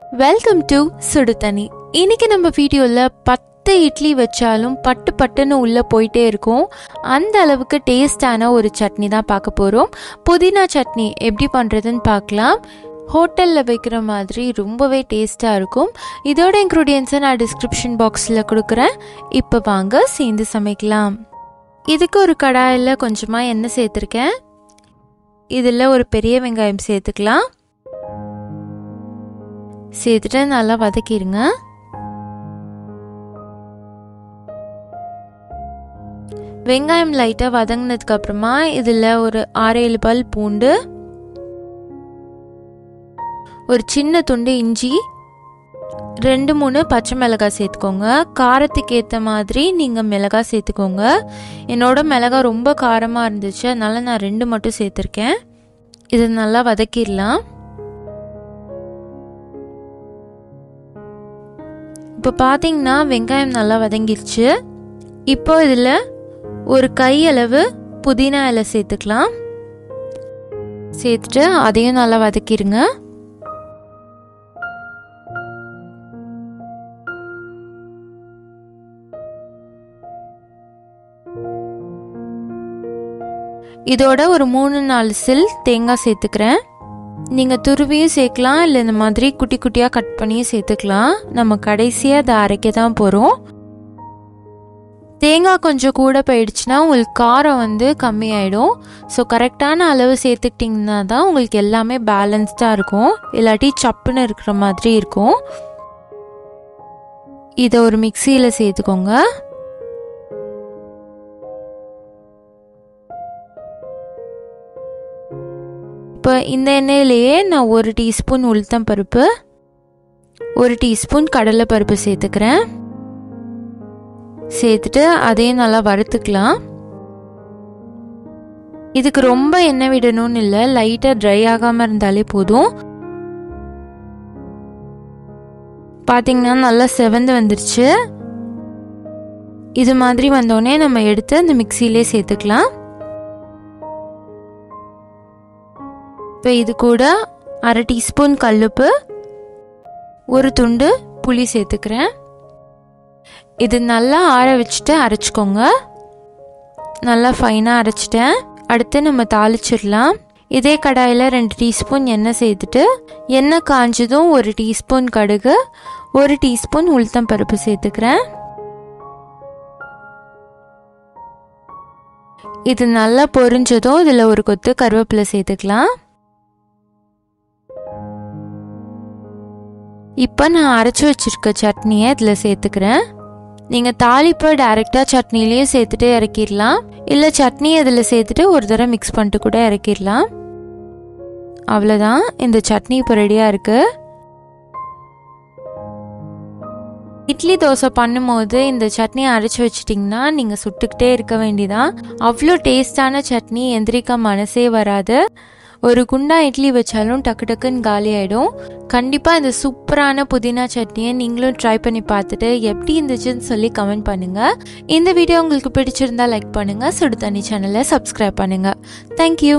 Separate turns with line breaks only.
Welcome to சுடுதண்ணி. இன்னைக்கு நம்ம வீடியோவில் 10 இட்லி வச்சாலும் பட்டு பட்டுன்னு உள்ளே போயிட்டே இருக்கும். அந்த அளவுக்கு டேஸ்டான ஒரு சட்னி தான் பார்க்க போகிறோம். புதினா சட்னி எப்படி பண்ணுறதுன்னு பார்க்கலாம். ஹோட்டலில் வைக்கிற மாதிரி ரொம்பவே டேஸ்ட்டாக இருக்கும். இதோட இன்க்ரீடியன்ஸை நான் டிஸ்கிரிப்ஷன் பாக்ஸில் கொடுக்குறேன். இப்போ வாங்க சேர்ந்து சமைக்கலாம். இதுக்கு ஒரு கடாயில் கொஞ்சமாக எண்ணெய் சேர்த்துருக்கேன். இதில் ஒரு பெரிய வெங்காயம் சேர்த்துக்கலாம். சேர்த்துட்டு நல்லா வதக்கிடுங்க. வெங்காயம் லைட்டாக வதங்கினதுக்கு அப்புறமா இதில் ஒரு 6-7 பல் பூண்டு, ஒரு சின்ன துண்டு இஞ்சி, 2-3 பச்சை மிளகாய் சேர்த்துக்கோங்க. காரத்துக்கு ஏற்ற மாதிரி நீங்கள் மிளகாய் சேர்த்துக்கோங்க. என்னோட மிளகாய் ரொம்ப காரமாக இருந்துச்சு, அதனால நான் 2 மட்டும் சேர்த்துருக்கேன். இது நல்லா வதக்கிடலாம். இப்போ பார்த்தீங்கன்னா வெங்காயம் நல்லா வதங்கிருச்சு. இப்போ இதில் ஒரு கையளவு புதினா இலை சேர்த்துக்கலாம். சேர்த்துட்டு அதையும் நல்லா வதக்கிடுங்க. இதோட ஒரு 3-4 சில் தேங்காய் சேர்த்துக்கிறேன். நீங்கள் துருவியும் சேர்க்கலாம், இல்லை இந்த மாதிரி குட்டி குட்டியாக கட் பண்ணியும் சேர்த்துக்கலாம். நம்ம கடைசியாக அதை அரைக்க தான் போகிறோம். தேங்காய் கொஞ்சம் கூட போயிடுச்சுன்னா உங்களுக்கு காரம் கம்மியாயிடும். ஸோ கரெக்டான அளவு சேர்த்துக்கிட்டிங்கன்னா தான் உங்களுக்கு எல்லாமே பேலன்ஸ்டாக இருக்கும். இல்லாட்டி சப்புன்னு இருக்கிற மாதிரி இருக்கும். இதை ஒரு மிக்சியில் சேர்த்துக்கோங்க. இப்போ இந்த எண்ணெயிலேயே நான் 1 டீஸ்பூன் உளுத்தம் பருப்பு, 1 டீஸ்பூன் கடலை பருப்பு சேர்த்துக்கிறேன். சேர்த்துட்டு அதையும் நல்லா வறுத்துக்கலாம். இதுக்கு ரொம்ப எண்ணெய் விடணும்னு இல்லை, லைட்டாக ட்ரை ஆகாமல் இருந்தாலே போதும். பார்த்தீங்கன்னா நல்லா செவந்து வந்துருச்சு. இது மாதிரி வந்தோடனே நம்ம எடுத்து அந்த மிக்சியிலே சேர்த்துக்கலாம். இப்போ இது கூட 1/2 டீஸ்பூன் கல்லுப்பு, 1 துண்டு புளி சேர்த்துக்கிறேன். இது நல்லா ஆற வச்சுட்டு அரைச்சிக்கோங்க. நல்லா ஃபைனாக அரைச்சிட்டேன். அடுத்து நம்ம தாளிச்சிடலாம். இதே கடாயில் 2 டீஸ்பூன் எண்ணெய் சேர்த்துட்டு, எண்ணெய் காஞ்சதும் 1 டீஸ்பூன் கடுகு, 1 டீஸ்பூன் உளுத்தம் பருப்பு சேர்த்துக்கிறேன். இது நல்லா பொரிஞ்சதும் இதில் ஒரு கொத்து கருவேப்பிலை சேர்த்துக்கலாம். இப்போ நான் அரைச்சி வச்சிருக்க சட்னியை இதில் சேர்த்துக்கிறேன். நீங்கள் தாளிப்பை டைரெக்டாக சட்னிலேயே சேர்த்துட்டு இறக்கிடலாம், இல்லை சட்னி இதில் சேர்த்துட்டு ஒரு தடவை மிக்ஸ் பண்ணிட்டு கூட இறக்கிடலாம். அவ்வளோதான், இந்த சட்னி இப்போ ரெடியாக இருக்குது. இட்லி தோசை பண்ணும்போது இந்த சட்னியை அரைச்சி வச்சிட்டிங்கன்னா நீங்கள் சுட்டுக்கிட்டே இருக்க வேண்டியதான். அவ்வளோ டேஸ்டான சட்னி, எந்திரிக்க மனசே வராது. ஒரு குண்டா இட்லி வச்சாலும் டக்கு டக்குன்னு காலி ஆகிடும். கண்டிப்பாக இந்த சூப்பரான புதினா சட்னியை நீங்களும் ட்ரை பண்ணி பார்த்துட்டு எப்படி இருந்துச்சுன்னு சொல்லி கமெண்ட் பண்ணுங்கள். இந்த வீடியோ உங்களுக்கு பிடிச்சிருந்தா லைக் பண்ணுங்கள். சுடுதண்ணி சேனலை சப்ஸ்கிரைப் பண்ணுங்கள். தேங்க்யூ.